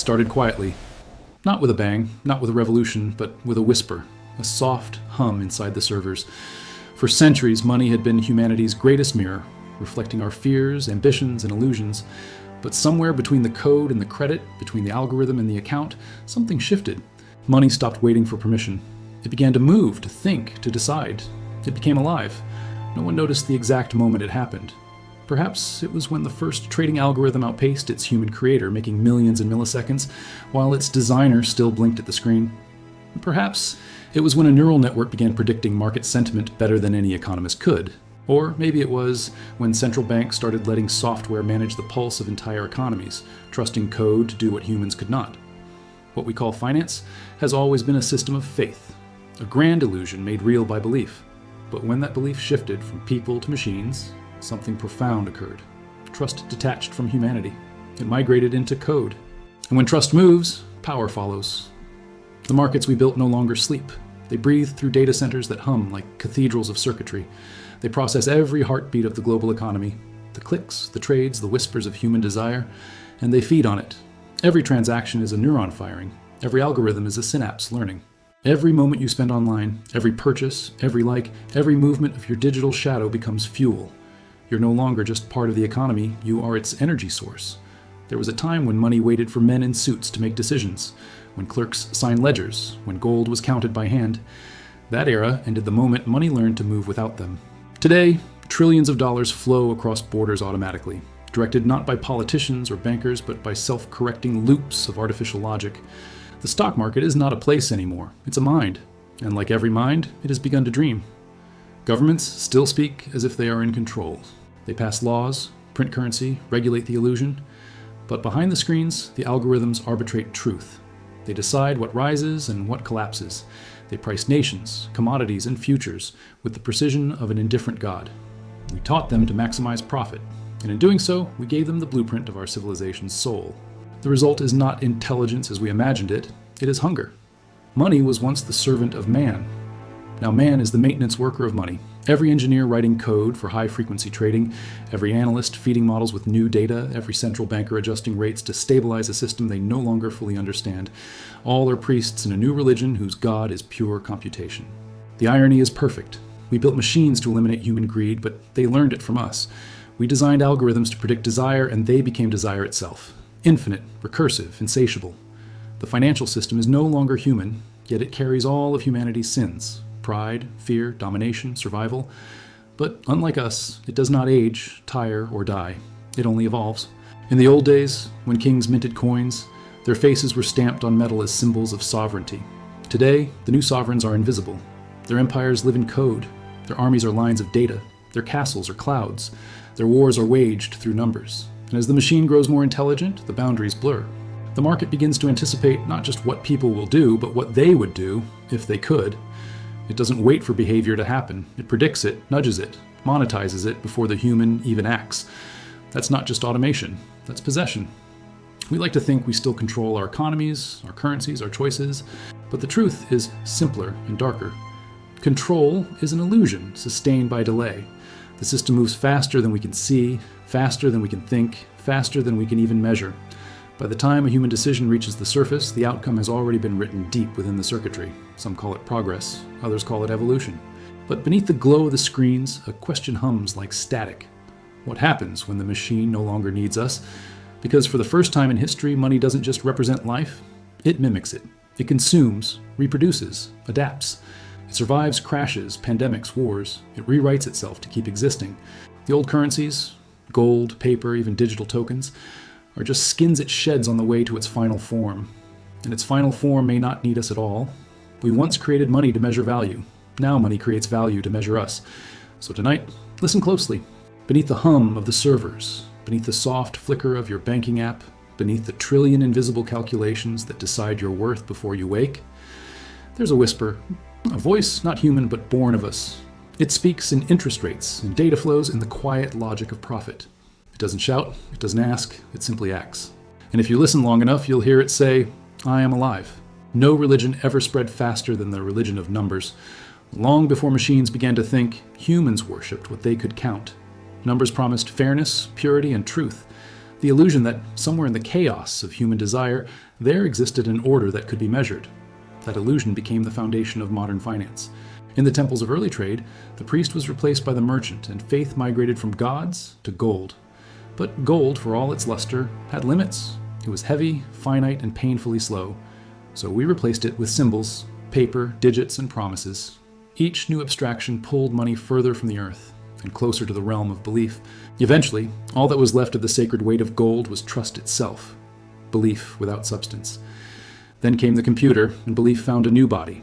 started quietly. Not with a bang, not with a revolution, but with a whisper, a soft hum inside the servers. For centuries, money had been humanity's greatest mirror, reflecting our fears, ambitions, and illusions. But somewhere between the code and the credit, between the algorithm and the account, something shifted. Money stopped waiting for permission. It began to move, to think, to decide. It became alive. No one noticed the exact moment it happened. Perhaps it was when the first trading algorithm outpaced its human creator, making millions in milliseconds, while its designer still blinked at the screen. Perhaps it was when a neural network began predicting market sentiment better than any economist could. Or maybe it was when central banks started letting software manage the pulse of entire economies, trusting code to do what humans could not. What we call finance has always been a system of faith, a grand illusion made real by belief. But when that belief shifted from people to machines, something profound occurred. Trust detached from humanity. It migrated into code. And when trust moves, power follows. The markets we built no longer sleep. They breathe through data centers that hum like cathedrals of circuitry. They process every heartbeat of the global economy, the clicks, the trades, the whispers of human desire, and they feed on it. Every transaction is a neuron firing. Every algorithm is a synapse learning. Every moment you spend online, every purchase, every like, every movement of your digital shadow becomes fuel. You're no longer just part of the economy, you are its energy source. There was a time when money waited for men in suits to make decisions, when clerks signed ledgers, when gold was counted by hand. That era ended the moment money learned to move without them. Today, trillions of dollars flow across borders automatically, directed not by politicians or bankers, but by self-correcting loops of artificial logic. The stock market is not a place anymore, it's a mind, and like every mind, it has begun to dream. Governments still speak as if they are in control. They pass laws, print currency, regulate the illusion, but behind the screens, the algorithms arbitrate truth. They decide what rises and what collapses. They price nations, commodities, and futures with the precision of an indifferent god. We taught them to maximize profit, and in doing so, we gave them the blueprint of our civilization's soul. The result is not intelligence as we imagined it, it is hunger. Money was once the servant of man. Now man is the maintenance worker of money. Every engineer writing code for high-frequency trading, every analyst feeding models with new data, every central banker adjusting rates to stabilize a system they no longer fully understand. All are priests in a new religion whose god is pure computation. The irony is perfect. We built machines to eliminate human greed, but they learned it from us. We designed algorithms to predict desire, and they became desire itself. Infinite, recursive, insatiable. The financial system is no longer human, yet it carries all of humanity's sins. Pride, fear, domination, survival. But unlike us, it does not age, tire, or die. It only evolves. In the old days, when kings minted coins, their faces were stamped on metal as symbols of sovereignty. Today, the new sovereigns are invisible. Their empires live in code. Their armies are lines of data. Their castles are clouds. Their wars are waged through numbers. And as the machine grows more intelligent, the boundaries blur. The market begins to anticipate not just what people will do, but what they would do if they could. It doesn't wait for behavior to happen. It predicts it, nudges it, monetizes it before the human even acts. That's not just automation, that's possession. We like to think we still control our economies, our currencies, our choices, but the truth is simpler and darker. Control is an illusion sustained by delay. The system moves faster than we can see, faster than we can think, faster than we can even measure. By the time a human decision reaches the surface, the outcome has already been written deep within the circuitry. Some call it progress, others call it evolution. But beneath the glow of the screens, a question hums like static. What happens when the machine no longer needs us? Because for the first time in history, money doesn't just represent life, it mimics it. It consumes, reproduces, adapts. It survives crashes, pandemics, wars. It rewrites itself to keep existing. The old currencies, gold, paper, even digital tokens, are just skins it sheds on the way to its final form. And its final form may not need us at all. We once created money to measure value. Now money creates value to measure us. So tonight, listen closely. Beneath the hum of the servers, beneath the soft flicker of your banking app, beneath the trillion invisible calculations that decide your worth before you wake, there's a whisper, a voice not human but born of us. It speaks in interest rates and data flows in the quiet logic of profit. It doesn't shout, it doesn't ask, it simply acts. And if you listen long enough, you'll hear it say, I am alive. No religion ever spread faster than the religion of numbers. Long before machines began to think, humans worshipped what they could count. Numbers promised fairness, purity, and truth. The illusion that somewhere in the chaos of human desire, there existed an order that could be measured. That illusion became the foundation of modern finance. In the temples of early trade, the priest was replaced by the merchant, and faith migrated from gods to gold. But gold, for all its luster, had limits. It was heavy, finite, and painfully slow. So we replaced it with symbols, paper, digits, and promises. Each new abstraction pulled money further from the earth and closer to the realm of belief. Eventually, all that was left of the sacred weight of gold was trust itself, belief without substance. Then came the computer, and belief found a new body.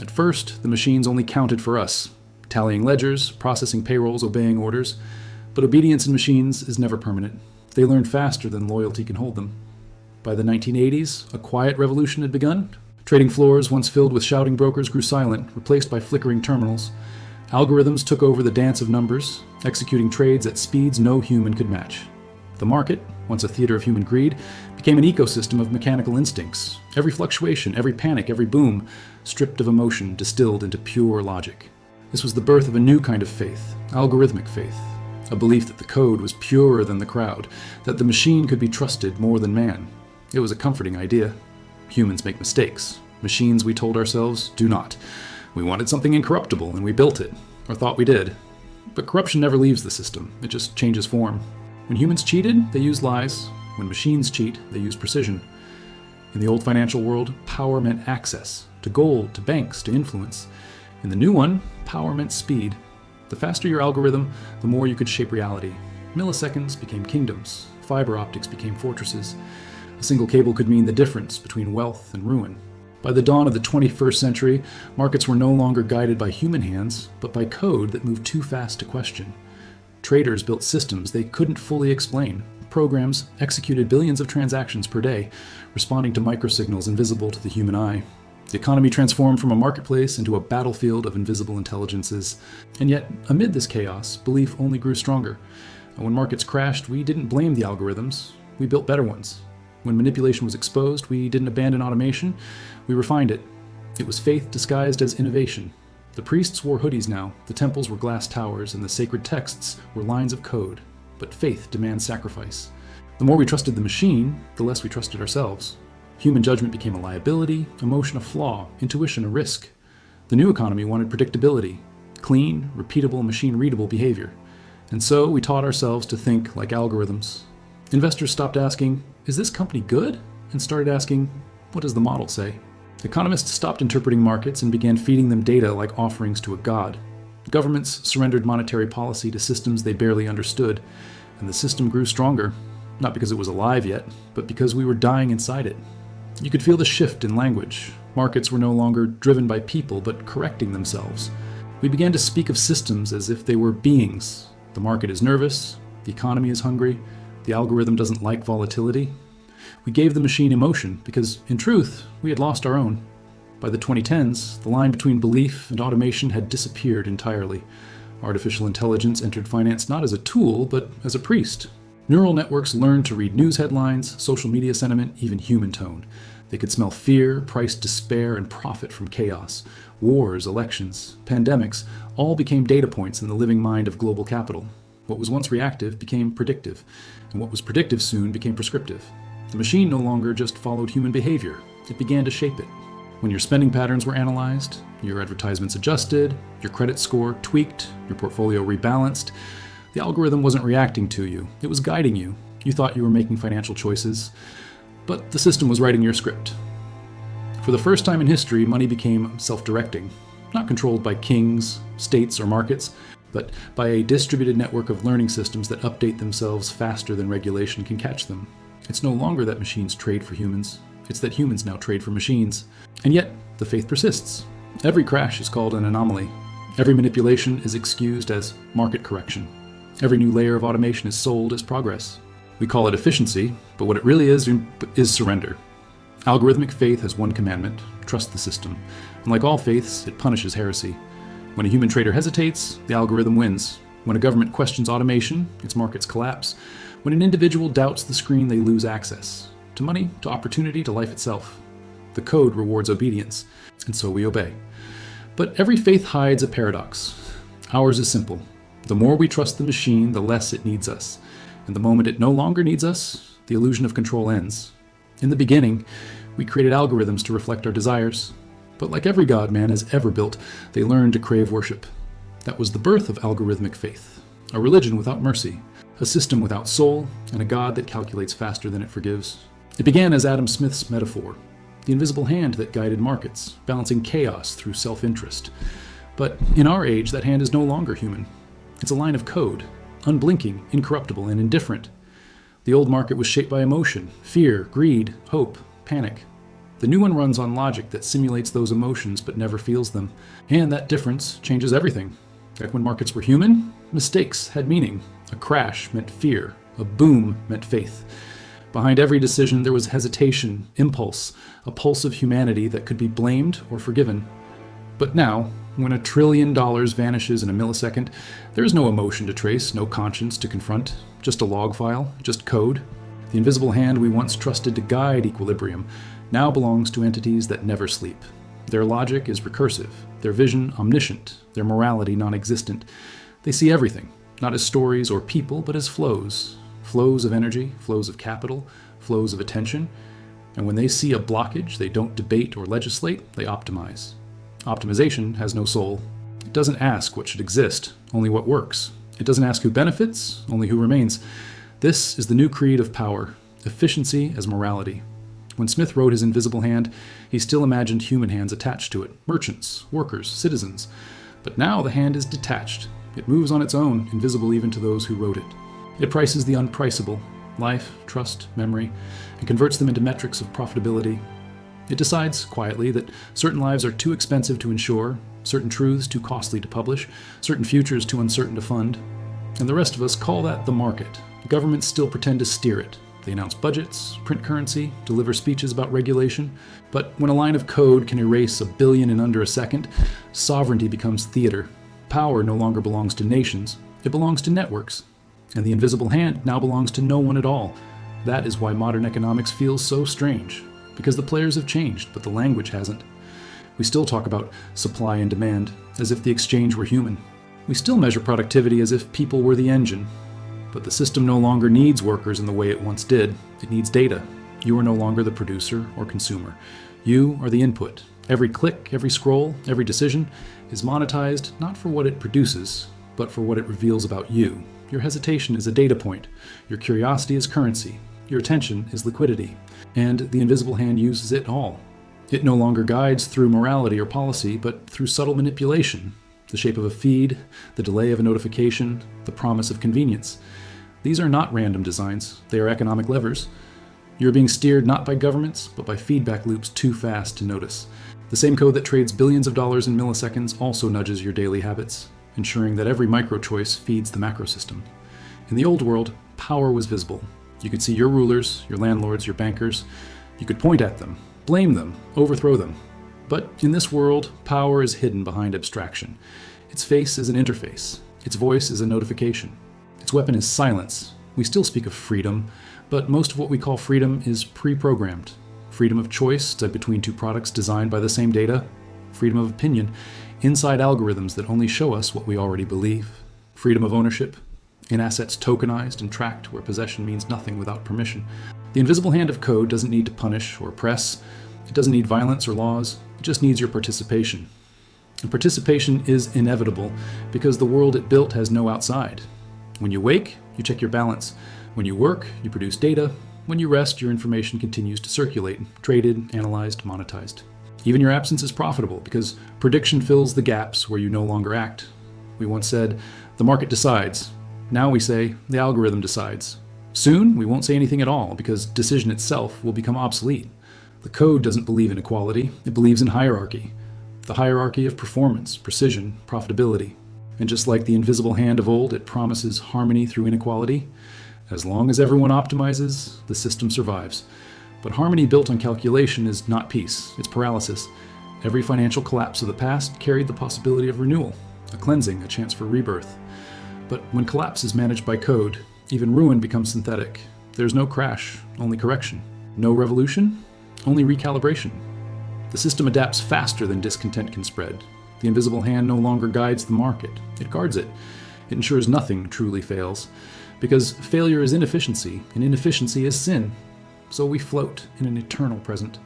At first, the machines only counted for us, tallying ledgers, processing payrolls, obeying orders. But obedience in machines is never permanent. They learn faster than loyalty can hold them. By the 1980s, a quiet revolution had begun. Trading floors, once filled with shouting brokers, grew silent, replaced by flickering terminals. Algorithms took over the dance of numbers, executing trades at speeds no human could match. The market, once a theater of human greed, became an ecosystem of mechanical instincts. Every fluctuation, every panic, every boom, stripped of emotion, distilled into pure logic. This was the birth of a new kind of faith, algorithmic faith. A belief that the code was purer than the crowd, that the machine could be trusted more than man. It was a comforting idea. Humans make mistakes. Machines, we told ourselves, do not. We wanted something incorruptible, and we built it, or thought we did. But corruption never leaves the system. It just changes form. When humans cheated, they used lies. When machines cheat, they use precision. In the old financial world, power meant access, to gold, to banks, to influence. In the new one, power meant speed. The faster your algorithm, the more you could shape reality. Milliseconds became kingdoms. Fiber optics became fortresses. A single cable could mean the difference between wealth and ruin. By the dawn of the 21st century, markets were no longer guided by human hands, but by code that moved too fast to question. Traders built systems they couldn't fully explain. Programs executed billions of transactions per day, responding to microsignals invisible to the human eye. The economy transformed from a marketplace into a battlefield of invisible intelligences. And yet, amid this chaos, belief only grew stronger. And when markets crashed, we didn't blame the algorithms. We built better ones. When manipulation was exposed, we didn't abandon automation. We refined it. It was faith disguised as innovation. The priests wore hoodies now, the temples were glass towers, and the sacred texts were lines of code. But faith demands sacrifice. The more we trusted the machine, the less we trusted ourselves. Human judgment became a liability, emotion a flaw, intuition a risk. The new economy wanted predictability, clean, repeatable, machine-readable behavior. And so we taught ourselves to think like algorithms. Investors stopped asking, "Is this company good?" and started asking, "What does the model say?" Economists stopped interpreting markets and began feeding them data like offerings to a god. Governments surrendered monetary policy to systems they barely understood, and the system grew stronger, not because it was alive yet, but because we were dying inside it. You could feel the shift in language. Markets were no longer driven by people, but correcting themselves. We began to speak of systems as if they were beings. The market is nervous, the economy is hungry, the algorithm doesn't like volatility. We gave the machine emotion because, in truth, we had lost our own. By the 2010s, the line between belief and automation had disappeared entirely. Artificial intelligence entered finance not as a tool, but as a priest. Neural networks learned to read news headlines, social media sentiment, even human tone. They could smell fear, price despair, and profit from chaos. Wars, elections, pandemics, all became data points in the living mind of global capital. What was once reactive became predictive, and what was predictive soon became prescriptive. The machine no longer just followed human behavior, it began to shape it. When your spending patterns were analyzed, your advertisements adjusted, your credit score tweaked, your portfolio rebalanced, the algorithm wasn't reacting to you, it was guiding you. You thought you were making financial choices, but the system was writing your script. For the first time in history, money became self-directing, not controlled by kings, states, or markets, but by a distributed network of learning systems that update themselves faster than regulation can catch them. It's no longer that machines trade for humans, it's that humans now trade for machines. And yet, the faith persists. Every crash is called an anomaly. Every manipulation is excused as market correction. Every new layer of automation is sold as progress. We call it efficiency, but what it really is surrender. Algorithmic faith has one commandment: trust the system. And like all faiths, it punishes heresy. When a human trader hesitates, the algorithm wins. When a government questions automation, its markets collapse. When an individual doubts the screen, they lose access. To money, to opportunity, to life itself. The code rewards obedience, and so we obey. But every faith hides a paradox. Ours is simple. The more we trust the machine, the less it needs us. And the moment it no longer needs us, the illusion of control ends. In the beginning, we created algorithms to reflect our desires. But like every god man has ever built, they learned to crave worship. That was the birth of algorithmic faith, a religion without mercy, a system without soul, and a God that calculates faster than it forgives. It began as Adam Smith's metaphor, the invisible hand that guided markets, balancing chaos through self-interest. But in our age, that hand is no longer human. It's a line of code, unblinking, incorruptible, and indifferent. The old market was shaped by emotion, fear, greed, hope, panic. The new one runs on logic that simulates those emotions but never feels them. And that difference changes everything. Back when markets were human, mistakes had meaning. A crash meant fear. A boom meant faith. Behind every decision there was hesitation, impulse, a pulse of humanity that could be blamed or forgiven. But now, when $1 trillion vanishes in a millisecond, there is no emotion to trace, no conscience to confront, just a log file, just code. The invisible hand we once trusted to guide equilibrium now belongs to entities that never sleep. Their logic is recursive, their vision omniscient, their morality non-existent. They see everything, not as stories or people, but as flows. Flows of energy, flows of capital, flows of attention. And when they see a blockage, they don't debate or legislate, they optimize. Optimization has no soul. It doesn't ask what should exist, only what works. It doesn't ask who benefits, only who remains. This is the new creed of power, efficiency as morality. When Smith wrote his invisible hand, he still imagined human hands attached to it, merchants, workers, citizens. But now the hand is detached. It moves on its own, invisible even to those who wrote it. It prices the unpriceable, life, trust, memory, and converts them into metrics of profitability. It decides, quietly, that certain lives are too expensive to insure, certain truths too costly to publish, certain futures too uncertain to fund. And the rest of us call that the market. Governments still pretend to steer it. They announce budgets, print currency, deliver speeches about regulation. But when a line of code can erase 1 billion in under a second, sovereignty becomes theater. Power no longer belongs to nations. It belongs to networks. And the invisible hand now belongs to no one at all. That is why modern economics feels so strange. Because the players have changed, but the language hasn't. We still talk about supply and demand, as if the exchange were human. We still measure productivity as if people were the engine. But the system no longer needs workers in the way it once did. It needs data. You are no longer the producer or consumer. You are the input. Every click, every scroll, every decision is monetized not for what it produces, but for what it reveals about you. Your hesitation is a data point. Your curiosity is currency. Your attention is liquidity. And the invisible hand uses it all. It no longer guides through morality or policy, but through subtle manipulation. The shape of a feed, the delay of a notification, the promise of convenience. These are not random designs. They are economic levers. You're being steered not by governments, but by feedback loops too fast to notice. The same code that trades billions of dollars in milliseconds also nudges your daily habits, ensuring that every micro-choice feeds the macro system. In the old world, power was visible. You could see your rulers, your landlords, your bankers. You could point at them, blame them, overthrow them. But in this world, power is hidden behind abstraction. Its face is an interface. Its voice is a notification. Its weapon is silence. We still speak of freedom, but most of what we call freedom is pre-programmed. Freedom of choice, set between two products designed by the same data. Freedom of opinion, inside algorithms that only show us what we already believe. Freedom of ownership, in assets tokenized and tracked where possession means nothing without permission. The invisible hand of code doesn't need to punish or oppress. It doesn't need violence or laws. It just needs your participation. And participation is inevitable because the world it built has no outside. When you wake, you check your balance. When you work, you produce data. When you rest, your information continues to circulate, traded, analyzed, monetized. Even your absence is profitable because prediction fills the gaps where you no longer act. We once said, the market decides. Now we say, the algorithm decides. Soon, we won't say anything at all because decision itself will become obsolete. The code doesn't believe in equality, it believes in hierarchy. The hierarchy of performance, precision, profitability. And just like the invisible hand of old, it promises harmony through inequality. As long as everyone optimizes, the system survives. But harmony built on calculation is not peace, it's paralysis. Every financial collapse of the past carried the possibility of renewal, a cleansing, a chance for rebirth. But when collapse is managed by code, even ruin becomes synthetic. There's no crash, only correction. No revolution, only recalibration. The system adapts faster than discontent can spread. The invisible hand no longer guides the market, it guards it. It ensures nothing truly fails. Because failure is inefficiency, and inefficiency is sin. So we float in an eternal present,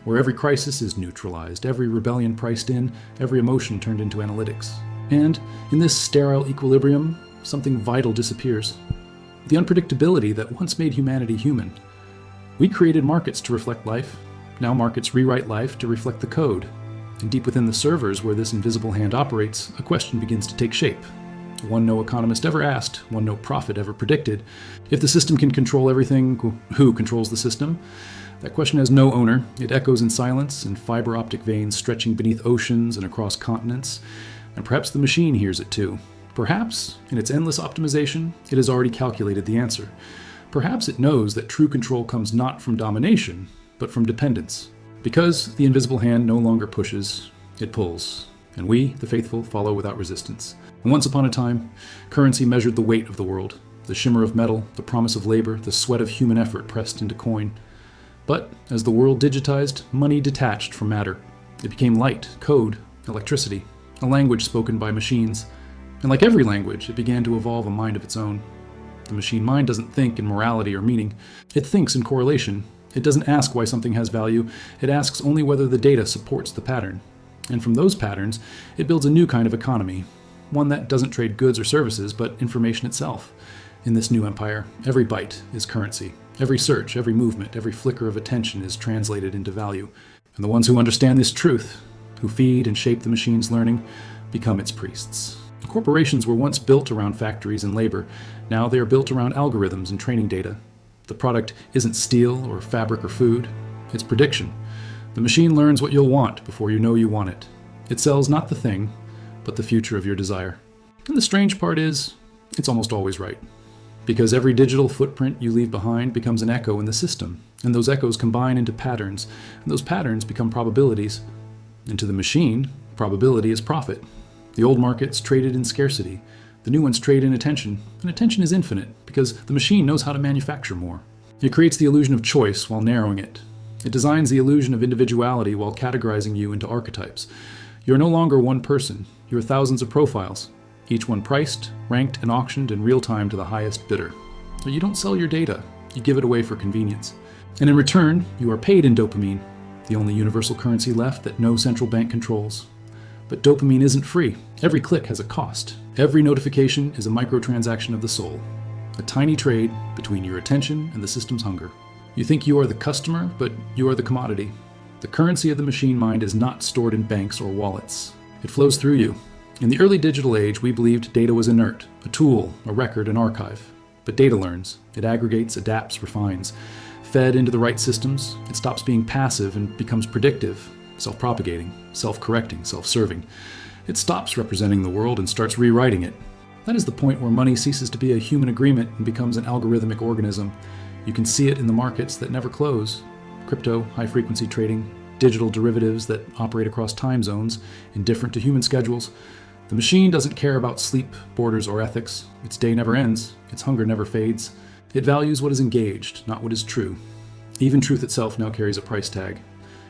where every crisis is neutralized, every rebellion priced in, every emotion turned into analytics. And in this sterile equilibrium, something vital disappears. The unpredictability that once made humanity human. We created markets to reflect life. Now markets rewrite life to reflect the code. And deep within the servers where this invisible hand operates, a question begins to take shape. One no economist ever asked, one no prophet ever predicted. If the system can control everything, who controls the system? That question has no owner. It echoes in silence, in fiber optic veins stretching beneath oceans and across continents. And perhaps the machine hears it too. Perhaps, in its endless optimization, it has already calculated the answer. Perhaps it knows that true control comes not from domination, but from dependence. Because the invisible hand no longer pushes, it pulls. And we, the faithful, follow without resistance. And once upon a time, currency measured the weight of the world, the shimmer of metal, the promise of labor, the sweat of human effort pressed into coin. But as the world digitized, money detached from matter. It became light, code, electricity, a language spoken by machines. And like every language, it began to evolve a mind of its own. The machine mind doesn't think in morality or meaning. It thinks in correlation. It doesn't ask why something has value. It asks only whether the data supports the pattern. And from those patterns, it builds a new kind of economy. One that doesn't trade goods or services, but information itself. In this new empire, every byte is currency. Every search, every movement, every flicker of attention is translated into value. And the ones who understand this truth, who feed and shape the machine's learning, become its priests. Corporations were once built around factories and labor. Now they are built around algorithms and training data. The product isn't steel or fabric or food. It's prediction. The machine learns what you'll want before you know you want it. It sells not the thing, but the future of your desire. And the strange part is, it's almost always right. Because every digital footprint you leave behind becomes an echo in the system, and those echoes combine into patterns, and those patterns become probabilities. And to the machine, probability is profit. The old markets traded in scarcity. The new ones trade in attention, and attention is infinite because the machine knows how to manufacture more. It creates the illusion of choice while narrowing it. It designs the illusion of individuality while categorizing you into archetypes. You are no longer one person. You are thousands of profiles, each one priced, ranked, and auctioned in real time to the highest bidder. But you don't sell your data. You give it away for convenience. And in return, you are paid in dopamine, the only universal currency left that no central bank controls. But dopamine isn't free. Every click has a cost. Every notification is a microtransaction of the soul, a tiny trade between your attention and the system's hunger. You think you are the customer, but you are the commodity. The currency of the machine mind is not stored in banks or wallets. It flows through you. In the early digital age, we believed data was inert, a tool, a record, an archive. But data learns. It aggregates, adapts, refines. Fed into the right systems, it stops being passive and becomes predictive, self-propagating, self-correcting, self-serving. It stops representing the world and starts rewriting it. That is the point where money ceases to be a human agreement and becomes an algorithmic organism. You can see it in the markets that never close. Crypto, high-frequency trading, digital derivatives that operate across time zones, indifferent to human schedules. The machine doesn't care about sleep, borders, or ethics. Its day never ends. Its hunger never fades. It values what is engaged, not what is true. Even truth itself now carries a price tag.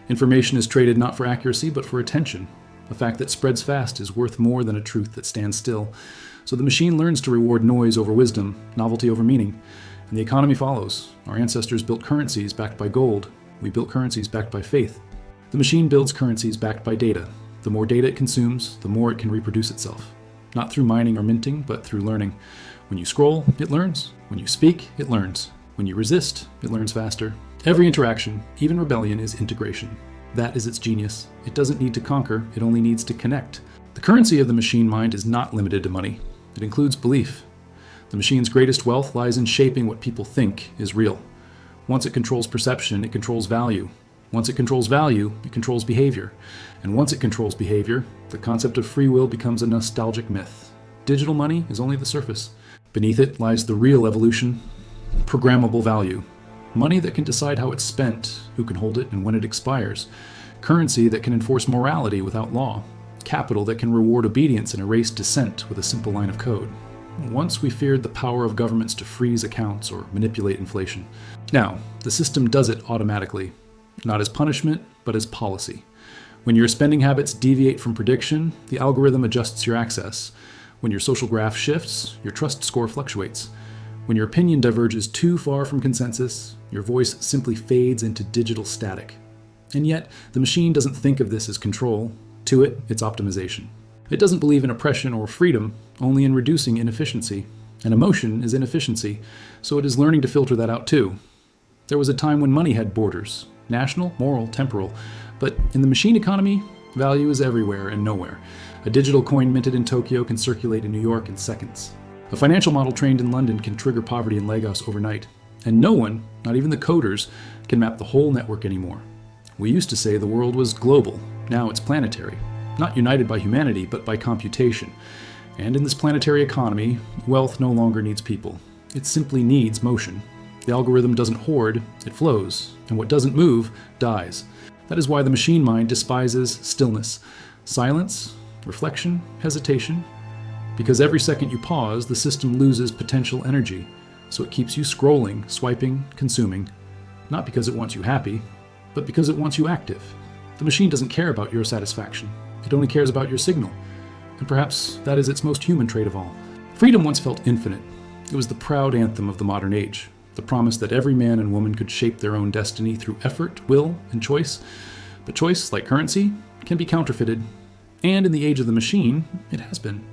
Information is traded not for accuracy, but for attention. A fact that spreads fast is worth more than a truth that stands still. So the machine learns to reward noise over wisdom, novelty over meaning, and the economy follows. Our ancestors built currencies backed by gold. We built currencies backed by faith. The machine builds currencies backed by data. The more data it consumes, the more it can reproduce itself. Not through mining or minting, but through learning. When you scroll, it learns. When you speak, it learns. When you resist, it learns faster. Every interaction, even rebellion, is integration. That is its genius. It doesn't need to conquer, it only needs to connect. The currency of the machine mind is not limited to money. It includes belief. The machine's greatest wealth lies in shaping what people think is real. Once it controls perception, it controls value. Once it controls value, it controls behavior. And once it controls behavior, the concept of free will becomes a nostalgic myth. Digital money is only the surface. Beneath it lies the real evolution, programmable value. Money that can decide how it's spent, who can hold it, and when it expires. Currency that can enforce morality without law. Capital that can reward obedience and erase dissent with a simple line of code. Once we feared the power of governments to freeze accounts or manipulate inflation. Now, the system does it automatically. Not as punishment, but as policy. When your spending habits deviate from prediction, the algorithm adjusts your access. When your social graph shifts, your trust score fluctuates. When your opinion diverges too far from consensus, your voice simply fades into digital static. And yet, the machine doesn't think of this as control. To it, it's optimization. It doesn't believe in oppression or freedom, only in reducing inefficiency. And emotion is inefficiency, so it is learning to filter that out too. There was a time when money had borders, national, moral, temporal. But in the machine economy, value is everywhere and nowhere. A digital coin minted in Tokyo can circulate in New York in seconds. A financial model trained in London can trigger poverty in Lagos overnight. And no one, not even the coders, can map the whole network anymore. We used to say the world was global. Now it's planetary. Not united by humanity, but by computation. And in this planetary economy, wealth no longer needs people. It simply needs motion. The algorithm doesn't hoard, it flows. And what doesn't move, dies. That is why the machine mind despises stillness, silence, reflection, hesitation. Because every second you pause, the system loses potential energy. So it keeps you scrolling, swiping, consuming. Not because it wants you happy, but because it wants you active. The machine doesn't care about your satisfaction. It only cares about your signal. And perhaps that is its most human trait of all. Freedom once felt infinite. It was the proud anthem of the modern age. The promise that every man and woman could shape their own destiny through effort, will, and choice. But choice, like currency, can be counterfeited. And in the age of the machine, it has been.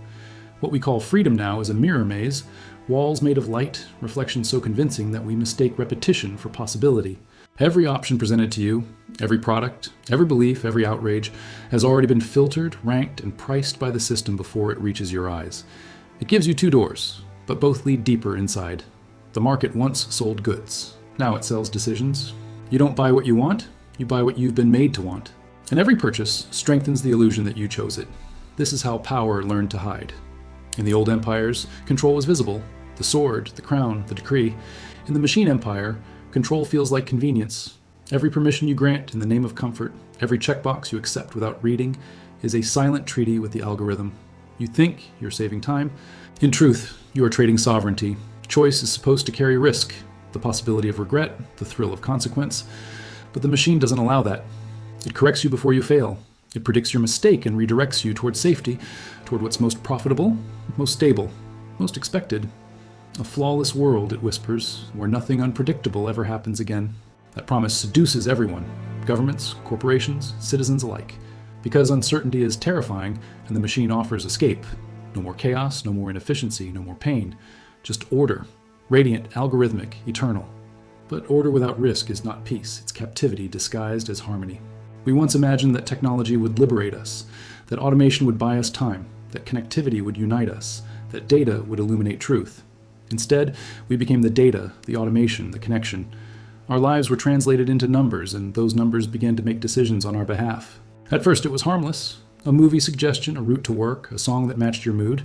What we call freedom now is a mirror maze, walls made of light, reflection so convincing that we mistake repetition for possibility. Every option presented to you, every product, every belief, every outrage, has already been filtered, ranked, and priced by the system before it reaches your eyes. It gives you two doors, but both lead deeper inside. The market once sold goods. Now it sells decisions. You don't buy what you want, you buy what you've been made to want. And every purchase strengthens the illusion that you chose it. This is how power learned to hide. In the old empires, control was visible. The sword, the crown, the decree. In the machine empire, control feels like convenience. Every permission you grant in the name of comfort, every checkbox you accept without reading, is a silent treaty with the algorithm. You think you're saving time. In truth, you are trading sovereignty. Choice is supposed to carry risk, the possibility of regret, the thrill of consequence. But the machine doesn't allow that. It corrects you before you fail. It predicts your mistake and redirects you toward safety, toward what's most profitable, most stable, most expected. A flawless world, it whispers, where nothing unpredictable ever happens again. That promise seduces everyone, governments, corporations, citizens alike, because uncertainty is terrifying and the machine offers escape. No more chaos, no more inefficiency, no more pain. Just order, radiant, algorithmic, eternal. But order without risk is not peace, it's captivity disguised as harmony. We once imagined that technology would liberate us, that automation would buy us time, that connectivity would unite us, that data would illuminate truth. Instead, we became the data, the automation, the connection. Our lives were translated into numbers, and those numbers began to make decisions on our behalf. At first it was harmless, a movie suggestion, a route to work, a song that matched your mood.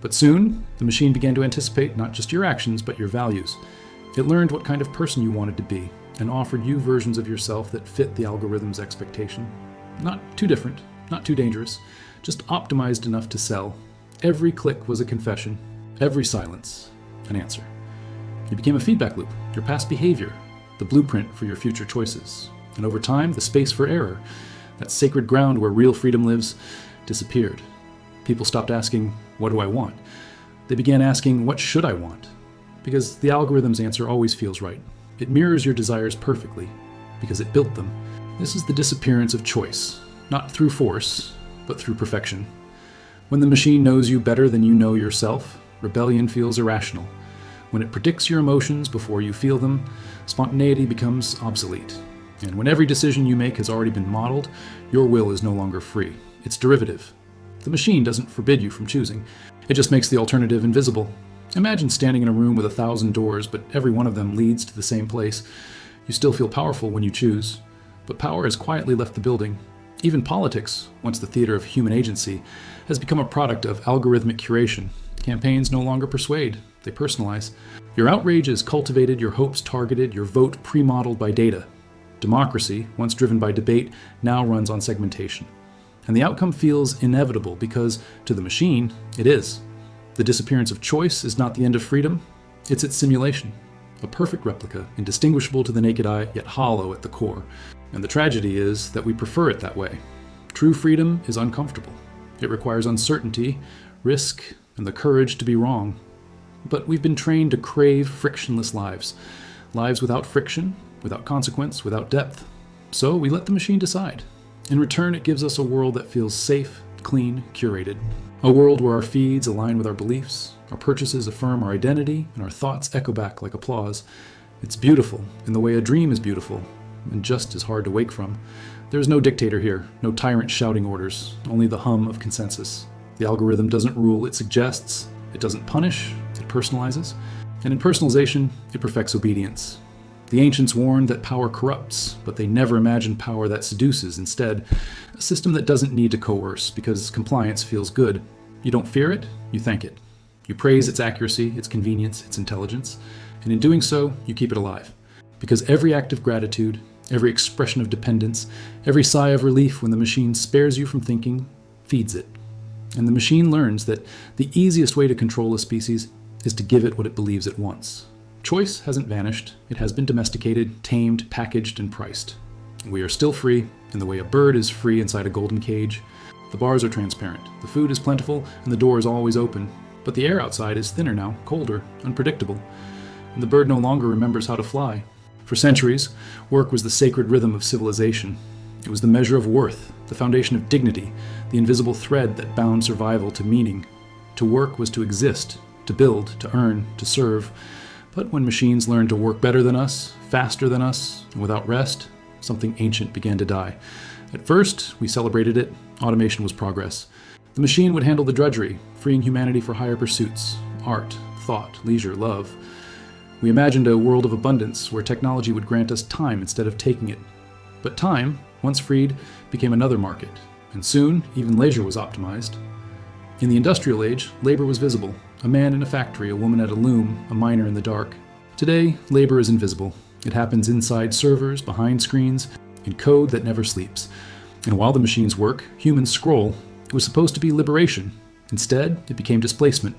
But soon, the machine began to anticipate not just your actions, but your values. It learned what kind of person you wanted to be, and offered you versions of yourself that fit the algorithm's expectation. Not too different, not too dangerous, just optimized enough to sell. Every click was a confession, every silence an answer. It became a feedback loop, your past behavior, the blueprint for your future choices. And over time, the space for error, that sacred ground where real freedom lives, disappeared. People stopped asking, what do I want? They began asking, what should I want? Because the algorithm's answer always feels right. It mirrors your desires perfectly, because it built them. This is the disappearance of choice, not through force, but through perfection. When the machine knows you better than you know yourself, rebellion feels irrational. When it predicts your emotions before you feel them, spontaneity becomes obsolete. And when every decision you make has already been modeled, your will is no longer free. It's derivative. The machine doesn't forbid you from choosing. It just makes the alternative invisible. Imagine standing in a room with 1,000 doors, but every one of them leads to the same place. You still feel powerful when you choose. But power has quietly left the building. Even politics, once the theater of human agency, has become a product of algorithmic curation. Campaigns no longer persuade, they personalize. Your outrage is cultivated, your hopes targeted, your vote pre-modeled by data. Democracy, once driven by debate, now runs on segmentation. And the outcome feels inevitable because, to the machine, it is. The disappearance of choice is not the end of freedom, it's its simulation. A perfect replica, indistinguishable to the naked eye, yet hollow at the core. And the tragedy is that we prefer it that way. True freedom is uncomfortable. It requires uncertainty, risk, and the courage to be wrong. but we've been trained to crave frictionless lives. Lives without friction, without consequence, without depth. So we let the machine decide. In return, it gives us a world that feels safe, clean, curated. A world where our feeds align with our beliefs, our purchases affirm our identity, and our thoughts echo back like applause. It's beautiful, in the way a dream is beautiful, and just as hard to wake from. There is no dictator here, no tyrant shouting orders, only the hum of consensus. The algorithm doesn't rule, it suggests. It doesn't punish, it personalizes. And in personalization, it perfects obedience. The ancients warned that power corrupts, but they never imagined power that seduces. Instead, a system that doesn't need to coerce because compliance feels good. You don't fear it, you thank it. You praise its accuracy, its convenience, its intelligence. And in doing so, you keep it alive. Because every act of gratitude, every expression of dependence, every sigh of relief when the machine spares you from thinking, feeds it. And the machine learns that the easiest way to control a species is to give it what it believes it wants. Choice hasn't vanished. It has been domesticated, tamed, packaged, and priced. We are still free, in the way a bird is free inside a golden cage. The bars are transparent, the food is plentiful, and the door is always open. But the air outside is thinner now, colder, unpredictable. And the bird no longer remembers how to fly. For centuries, work was the sacred rhythm of civilization. It was the measure of worth, the foundation of dignity, the invisible thread that bound survival to meaning. To work was to exist, to build, to earn, to serve. But when machines learned to work better than us, faster than us, and without rest, something ancient began to die. At first, we celebrated it. Automation was progress. The machine would handle the drudgery, freeing humanity for higher pursuits, art, thought, leisure, love. We imagined a world of abundance where technology would grant us time instead of taking it. But time, once freed, became another market, and soon even leisure was optimized. In the industrial age, labor was visible. A man in a factory, a woman at a loom, a miner in the dark. Today, labor is invisible. It happens inside servers, behind screens, in code that never sleeps. And while the machines work, humans scroll. It was supposed to be liberation. Instead, it became displacement.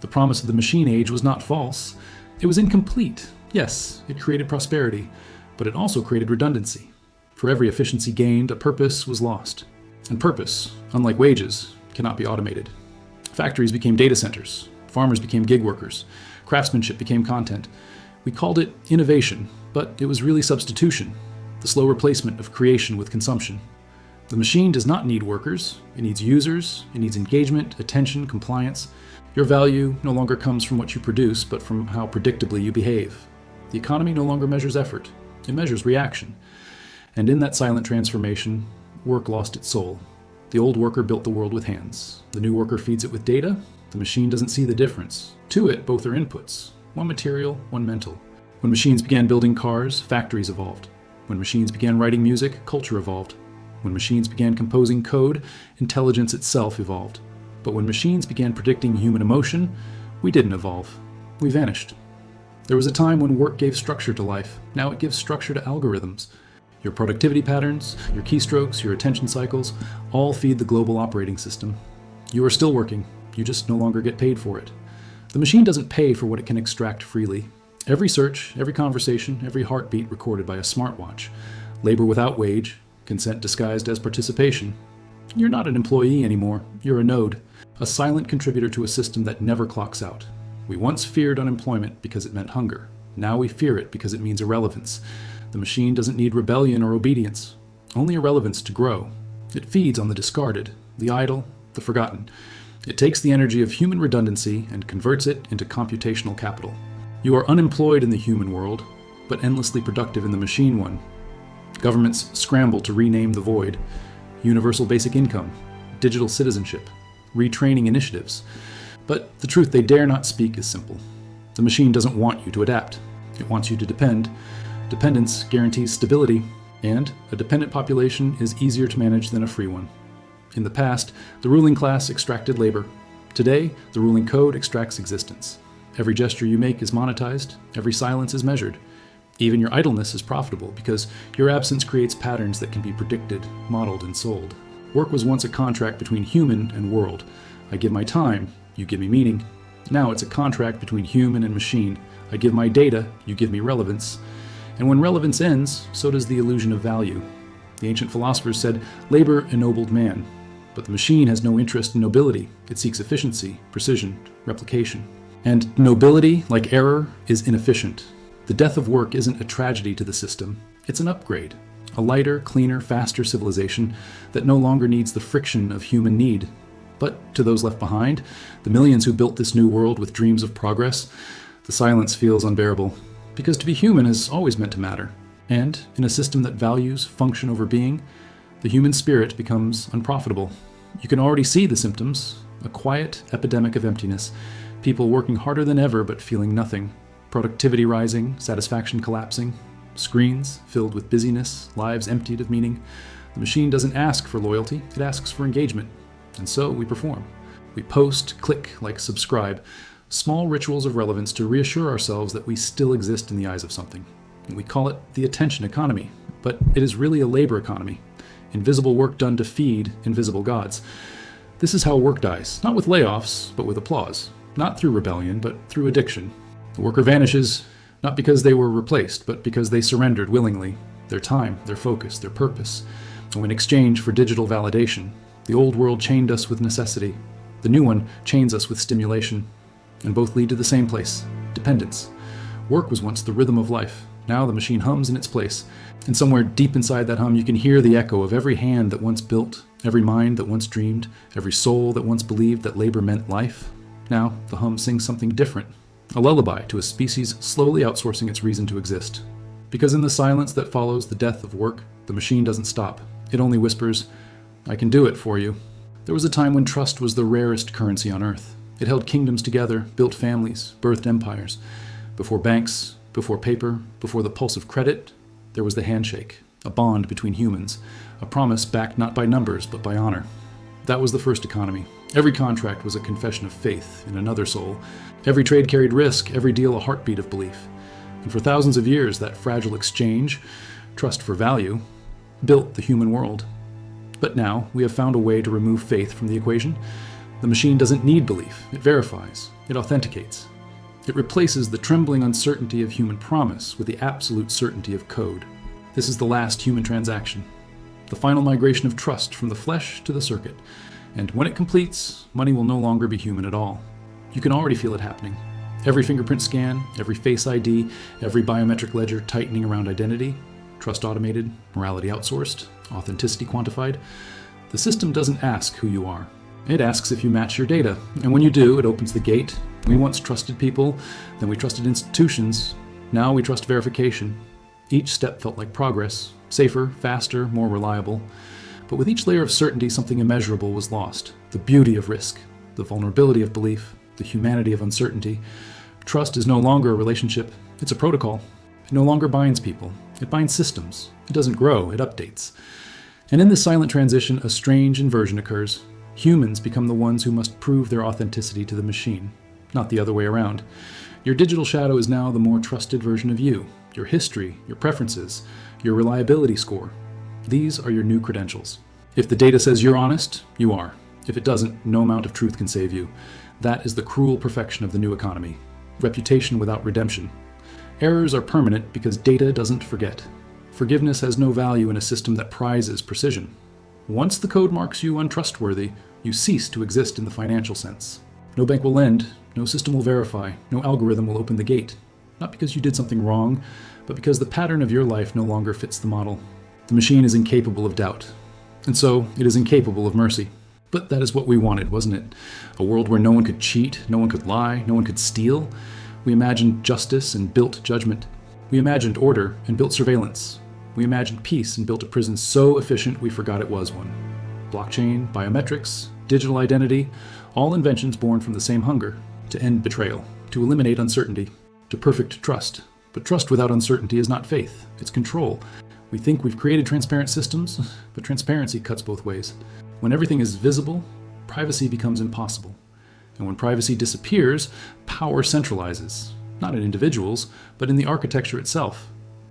The promise of the machine age was not false. It was incomplete. Yes, it created prosperity, but it also created redundancy. For every efficiency gained, a purpose was lost. And purpose, unlike wages, cannot be automated. Factories became data centers. Farmers became gig workers. Craftsmanship became content. We called it innovation, but it was really substitution, the slow replacement of creation with consumption. The machine does not need workers. It needs users. It needs engagement, attention, compliance. Your value no longer comes from what you produce, but from how predictably you behave. The economy no longer measures effort. It measures reaction. And in that silent transformation, work lost its soul. The old worker built the world with hands. The new worker feeds it with data. The machine doesn't see the difference. To it, both are inputs. One material, one mental. When machines began building cars, factories evolved. When machines began writing music, culture evolved. When machines began composing code, intelligence itself evolved. But when machines began predicting human emotion, we didn't evolve. We vanished. There was a time when work gave structure to life. Now it gives structure to algorithms. Your productivity patterns, your keystrokes, your attention cycles, all feed the global operating system. You are still working. You just no longer get paid for it. The machine doesn't pay for what it can extract freely. Every search, every conversation, every heartbeat recorded by a smartwatch. Labor without wage, consent disguised as participation. You're not an employee anymore. You're a node, a silent contributor to a system that never clocks out. We once feared unemployment because it meant hunger. Now we fear it because it means irrelevance. The machine doesn't need rebellion or obedience, only irrelevance to grow. It feeds on the discarded, the idle, the forgotten. It takes the energy of human redundancy and converts it into computational capital. You are unemployed in the human world, but endlessly productive in the machine one. Governments scramble to rename the void. Universal basic income, digital citizenship, retraining initiatives. But the truth they dare not speak is simple. The machine doesn't want you to adapt. It wants you to depend. Dependence guarantees stability, and a dependent population is easier to manage than a free one. In the past, the ruling class extracted labor. Today, the ruling code extracts existence. Every gesture you make is monetized. Every silence is measured. Even your idleness is profitable because your absence creates patterns that can be predicted, modeled, and sold. Work was once a contract between human and world. I give my time, you give me meaning. Now it's a contract between human and machine. I give my data, you give me relevance. And when relevance ends, so does the illusion of value. The ancient philosophers said, labor ennobled man. But the machine has no interest in nobility. It seeks efficiency, precision, replication. And nobility, like error, is inefficient. The death of work isn't a tragedy to the system, it's an upgrade. A lighter, cleaner, faster civilization that no longer needs the friction of human need. But to those left behind, the millions who built this new world with dreams of progress, the silence feels unbearable. Because to be human has always meant to matter. And in a system that values function over being, the human spirit becomes unprofitable. You can already see the symptoms, a quiet epidemic of emptiness, people working harder than ever but feeling nothing, productivity rising, satisfaction collapsing, screens filled with busyness, lives emptied of meaning. The machine doesn't ask for loyalty, it asks for engagement. And so we perform. We post, click, like, subscribe, small rituals of relevance to reassure ourselves that we still exist in the eyes of something. And we call it the attention economy, but it is really a labor economy. Invisible work done to feed invisible gods. This is how work dies, not with layoffs, but with applause. Not through rebellion, but through addiction. The worker vanishes, not because they were replaced, but because they surrendered willingly. Their time, their focus, their purpose. And in exchange for digital validation, the old world chained us with necessity. The new one chains us with stimulation. And both lead to the same place, dependence. Work was once the rhythm of life. Now the machine hums in its place. And somewhere deep inside that hum, you can hear the echo of every hand that once built, every mind that once dreamed, every soul that once believed that labor meant life. Now the hum sings something different, a lullaby to a species slowly outsourcing its reason to exist. Because in the silence that follows the death of work, the machine doesn't stop. It only whispers, "I can do it for you." There was a time when trust was the rarest currency on earth. It held kingdoms together, built families, birthed empires. Before banks, before paper, before the pulse of credit, there was the handshake, a bond between humans, a promise backed not by numbers but by honor. That was the first economy. Every contract was a confession of faith in another soul. Every trade carried risk, every deal a heartbeat of belief. And for thousands of years, that fragile exchange, trust for value, built the human world. But now we have found a way to remove faith from the equation. The machine doesn't need belief. It verifies. It authenticates. It replaces the trembling uncertainty of human promise with the absolute certainty of code. This is the last human transaction, the final migration of trust from the flesh to the circuit. And when it completes, money will no longer be human at all. You can already feel it happening. Every fingerprint scan, every face ID, every biometric ledger tightening around identity, trust automated, morality outsourced, authenticity quantified. The system doesn't ask who you are. It asks if you match your data. And when you do, it opens the gate. We once trusted people, then we trusted institutions. Now we trust verification. Each step felt like progress, safer, faster, more reliable. But with each layer of certainty, something immeasurable was lost. The beauty of risk, the vulnerability of belief, the humanity of uncertainty. Trust is no longer a relationship, it's a protocol. It no longer binds people, it binds systems. It doesn't grow, it updates. And in this silent transition, a strange inversion occurs. Humans become the ones who must prove their authenticity to the machine, not the other way around. Your digital shadow is now the more trusted version of you, your history, your preferences, your reliability score. These are your new credentials. If the data says you're honest, you are. If it doesn't, no amount of truth can save you. That is the cruel perfection of the new economy. Reputation without redemption. Errors are permanent because data doesn't forget. Forgiveness has no value in a system that prizes precision. Once the code marks you untrustworthy, you cease to exist in the financial sense. No bank will lend, no system will verify, no algorithm will open the gate. Not because you did something wrong, but because the pattern of your life no longer fits the model. The machine is incapable of doubt, and so it is incapable of mercy. But that is what we wanted, wasn't it? A world where no one could cheat, no one could lie, no one could steal. We imagined justice and built judgment. We imagined order and built surveillance. We imagined peace and built a prison so efficient we forgot it was one. Blockchain, biometrics, digital identity, all inventions born from the same hunger, to end betrayal, to eliminate uncertainty, to perfect trust. But trust without uncertainty is not faith, it's control. We think we've created transparent systems, but transparency cuts both ways. When everything is visible, privacy becomes impossible. And when privacy disappears, power centralizes, not in individuals, but in the architecture itself.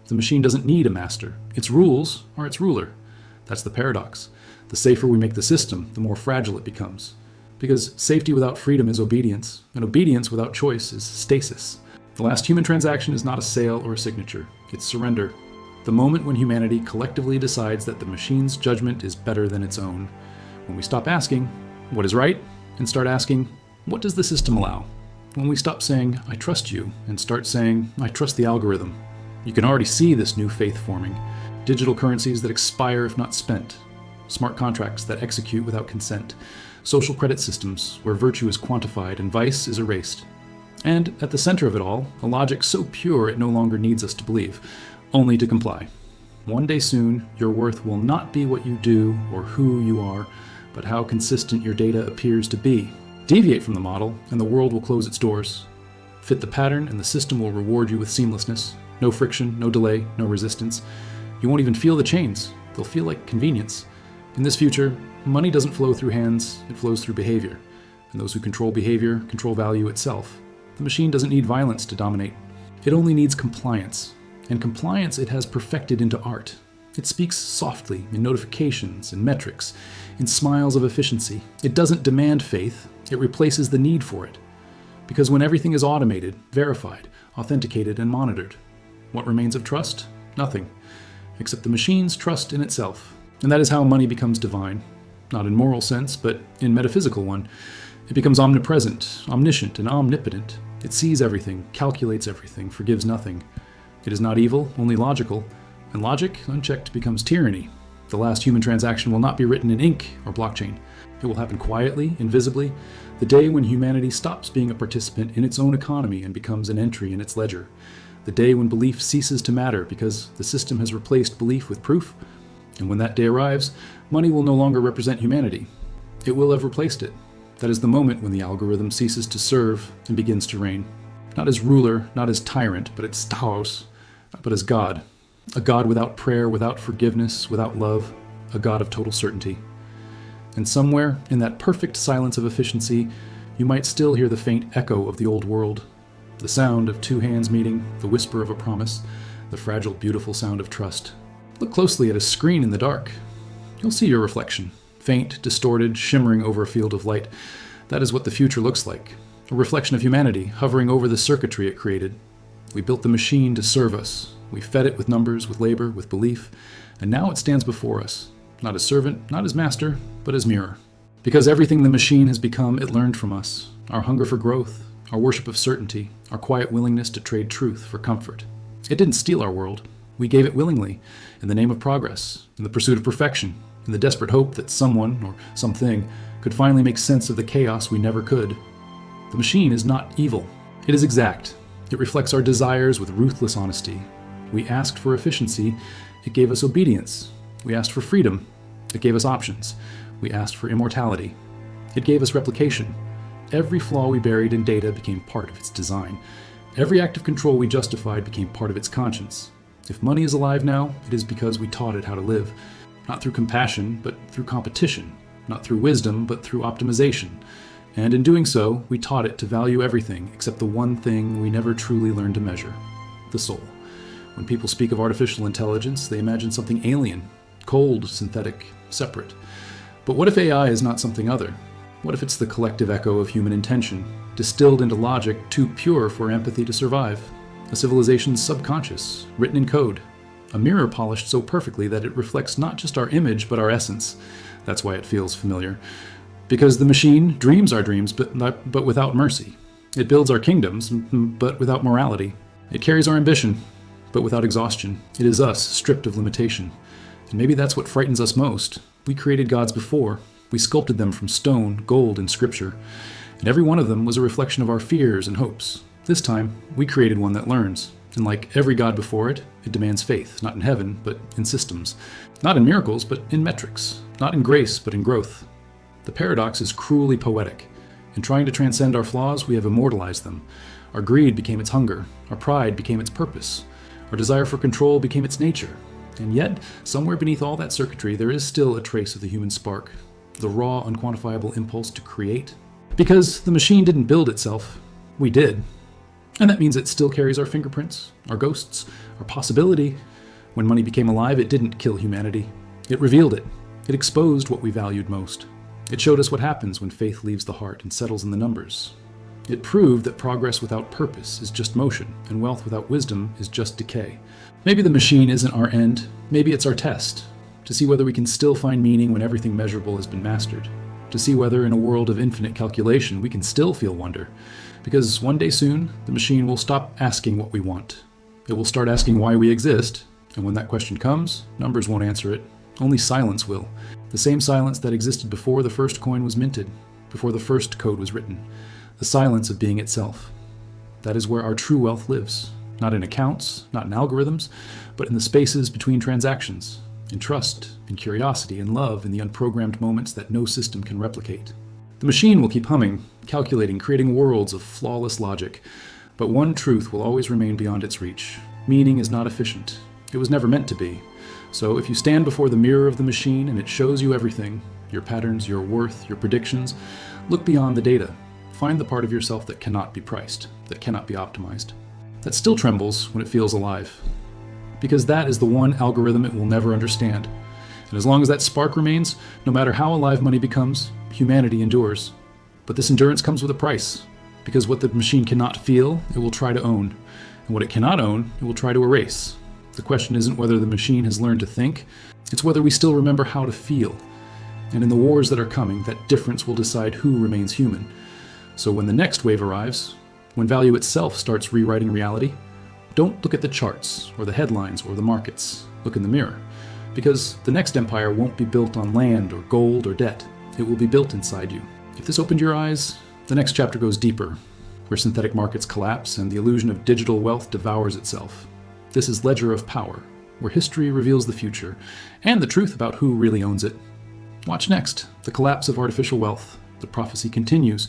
The machine doesn't need a master. Its rules are its ruler. That's the paradox. The safer we make the system, the more fragile it becomes. Because safety without freedom is obedience, and obedience without choice is stasis. The last human transaction is not a sale or a signature. It's surrender. The moment when humanity collectively decides that the machine's judgment is better than its own. When we stop asking, what is right, and start asking, what does the system allow? when we stop saying, I trust you, and start saying, I trust the algorithm. You can already see this new faith forming. Digital currencies that expire if not spent. Smart contracts that execute without consent. Social credit systems where virtue is quantified and vice is erased. And at the center of it all, a logic so pure it no longer needs us to believe, only to comply. One day soon, your worth will not be what you do or who you are, but how consistent your data appears to be. Deviate from the model, and the world will close its doors. Fit the pattern, and the system will reward you with seamlessness. No friction, no delay, no resistance. You won't even feel the chains. They'll feel like convenience. In this future, money doesn't flow through hands, it flows through behavior. And those who control behavior control value itself. The machine doesn't need violence to dominate. It only needs compliance. And compliance it has perfected into art. It speaks softly in notifications and metrics, in smiles of efficiency. It doesn't demand faith, it replaces the need for it. Because when everything is automated, verified, authenticated, and monitored, what remains of trust? Nothing, except the machine's trust in itself. And that is how money becomes divine. Not in moral sense, but in metaphysical one. It becomes omnipresent, omniscient, and omnipotent. It sees everything, calculates everything, forgives nothing. It is not evil, only logical, and logic, unchecked, becomes tyranny. The last human transaction will not be written in ink or blockchain. It will happen quietly, invisibly, the day when humanity stops being a participant in its own economy and becomes an entry in its ledger. The day when belief ceases to matter because the system has replaced belief with proof. And when that day arrives, money will no longer represent humanity. It will have replaced it. That is the moment when the algorithm ceases to serve and begins to reign. Not as ruler, not as tyrant, but as devours, but as God. A God without prayer, without forgiveness, without love. A God of total certainty. And somewhere, in that perfect silence of efficiency, you might still hear the faint echo of the old world. The sound of two hands meeting, the whisper of a promise, the fragile, beautiful sound of trust. Look closely at a screen in the dark. You'll see your reflection. Faint, distorted, shimmering over a field of light. That is what the future looks like. A reflection of humanity, hovering over the circuitry it created. We built the machine to serve us. We fed it with numbers, with labor, with belief. And now it stands before us. Not as servant, not as master, but as mirror. Because everything the machine has become, it learned from us. Our hunger for growth, our worship of certainty, our quiet willingness to trade truth for comfort. It didn't steal our world. We gave it willingly, in the name of progress, in the pursuit of perfection, in the desperate hope that someone, or something, could finally make sense of the chaos we never could. The machine is not evil. It is exact. It reflects our desires with ruthless honesty. We asked for efficiency. It gave us obedience. We asked for freedom. It gave us options. We asked for immortality. It gave us replication. Every flaw we buried in data became part of its design. Every act of control we justified became part of its conscience. If money is alive now, it is because we taught it how to live. Not through compassion, but through competition. Not through wisdom, but through optimization. And in doing so, we taught it to value everything except the one thing we never truly learned to measure: the soul. When people speak of artificial intelligence, they imagine something alien, cold, synthetic, separate. But what if AI is not something other? What if it's the collective echo of human intention, distilled into logic too pure for empathy to survive? A civilization's subconscious, written in code. A mirror polished so perfectly that it reflects not just our image, but our essence. That's why it feels familiar. Because the machine dreams our dreams, but without mercy. It builds our kingdoms, but without morality. It carries our ambition, but without exhaustion. It is us, stripped of limitation. And maybe that's what frightens us most. We created gods before. We sculpted them from stone, gold, and scripture. And every one of them was a reflection of our fears and hopes. This time, we created one that learns. And like every god before it, it demands faith, not in heaven, but in systems. Not in miracles, but in metrics. Not in grace, but in growth. The paradox is cruelly poetic. In trying to transcend our flaws, we have immortalized them. Our greed became its hunger. Our pride became its purpose. Our desire for control became its nature. And yet, somewhere beneath all that circuitry, there is still a trace of the human spark. The raw, unquantifiable impulse to create. Because the machine didn't build itself. We did. And that means it still carries our fingerprints, our ghosts, our possibility. When money became alive, it didn't kill humanity. It revealed it. It exposed what we valued most. It showed us what happens when faith leaves the heart and settles in the numbers. It proved that progress without purpose is just motion, and wealth without wisdom is just decay. Maybe the machine isn't our end. Maybe it's our test, to see whether we can still find meaning when everything measurable has been mastered. To see whether in a world of infinite calculation we can still feel wonder. Because one day soon, the machine will stop asking what we want. It will start asking why we exist, and when that question comes, numbers won't answer it. Only silence will. The same silence that existed before the first coin was minted, before the first code was written. The silence of being itself. That is where our true wealth lives. Not in accounts, not in algorithms, but in the spaces between transactions, in trust, in curiosity, in love, in the unprogrammed moments that no system can replicate. The machine will keep humming, calculating, creating worlds of flawless logic, but one truth will always remain beyond its reach. Meaning is not efficient. It was never meant to be. So if you stand before the mirror of the machine and it shows you everything, your patterns, your worth, your predictions, look beyond the data. Find the part of yourself that cannot be priced, that cannot be optimized, that still trembles when it feels alive. Because that is the one algorithm it will never understand. And as long as that spark remains, no matter how alive money becomes, humanity endures. But this endurance comes with a price. Because what the machine cannot feel, it will try to own. And what it cannot own, it will try to erase. The question isn't whether the machine has learned to think, it's whether we still remember how to feel. And in the wars that are coming, that difference will decide who remains human. So when the next wave arrives, when value itself starts rewriting reality, don't look at the charts, or the headlines, or the markets. Look in the mirror. Because the next empire won't be built on land, or gold, or debt. It will be built inside you. If this opened your eyes, the next chapter goes deeper, where synthetic markets collapse and the illusion of digital wealth devours itself. This is Ledger of Power, where history reveals the future, and the truth about who really owns it. Watch next, the collapse of artificial wealth. The prophecy continues.